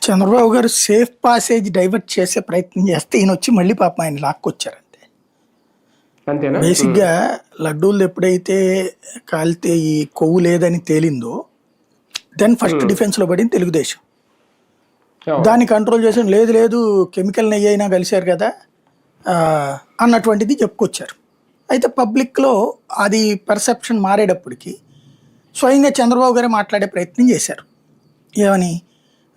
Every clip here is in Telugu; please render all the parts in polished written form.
చంద్రబాబు గారు సేఫ్ పాసేజ్ డైవర్ట్ చేసే ప్రయత్నం చేస్తే ఈయన వచ్చి మళ్ళీ పాపం ఆయన లాక్కొచ్చారు అంతే. అంతేనా? బేసిక్గా లడ్డూలు ఎప్పుడైతే కాలితే ఈ కొవ్వు లేదని తేలిందో దెన్ ఫస్ట్ డిఫెన్స్లో పడింది తెలుగుదేశం. దాన్ని కంట్రోల్ చేసి లేదు లేదు కెమికల్ నెయ్యి అయినా కలిశారు కదా అన్నటువంటిది చెప్పుకొచ్చారు. అయితే పబ్లిక్లో అది పర్సెప్షన్ మారేటప్పటికి స్వయంగా చంద్రబాబు గారే మాట్లాడే ప్రయత్నం చేశారు. ఏమని,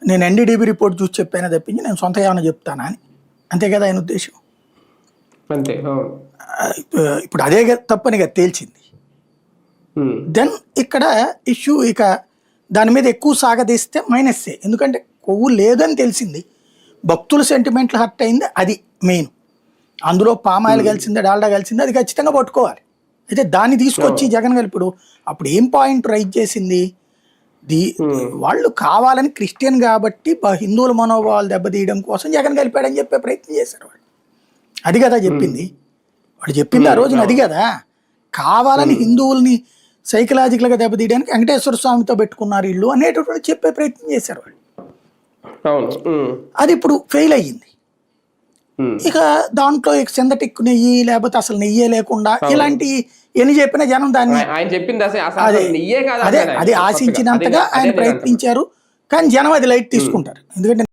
నేను ఎన్డీడీబీ రిపోర్ట్ చూసి చెప్పాను తప్పించి నేను సొంత ఏమైనా చెప్తానా అని. అంతే కదా ఆయన ఉద్దేశం. అంతే. ఇప్పుడు అదే తప్పని కదా తేల్చింది. దెన్ ఇక్కడ ఇష్యూ ఇక దాని మీద ఎక్కువ సాగదీస్తే మైనస్సే. ఎందుకంటే కొవ్వు లేదని తెలిసింది, భక్తుల సెంటిమెంట్లు హర్ట్ అయింది, అది మెయిన్. అందులో పామాయిల్ కలిసిందే డాల్డా కలిసిందే, అది ఖచ్చితంగా పట్టుకోవాలి. అయితే దాన్ని తీసుకొచ్చి జగన్ కలిపిడు అప్పుడు ఏం పాయింట్ రైజ్ చేసింది, వాళ్ళు కావాలని క్రిస్టియన్ కాబట్టి హిందువుల మనోభావాలు దెబ్బతీయడం కోసం జగన్ కలిపాడని చెప్పే ప్రయత్నం చేశారు వాళ్ళు. అది కదా చెప్పింది, వాడు చెప్పింది ఆ రోజున అది కదా. కావాలని హిందువుల్ని సైకలాజికల్గా దెబ్బతీయడానికి వెంకటేశ్వర స్వామితో పెట్టుకున్నారు ఇల్లు అనేటటువంటి చెప్పే ప్రయత్నం చేశారు వాళ్ళు. అది ఇప్పుడు ఫెయిల్ అయ్యింది. ఇక దాంట్లో సింథటిక్ నెయ్యి లేకపోతే అసలు నెయ్యే లేకుండా ఇలాంటి ఎన్ని చెప్పినా జనం దాన్ని అదే అది ఆశించినంతగా ఆయన ప్రయత్నించారు. కానీ జనం అది లైట్ తీసుకుంటారు. ఎందుకంటే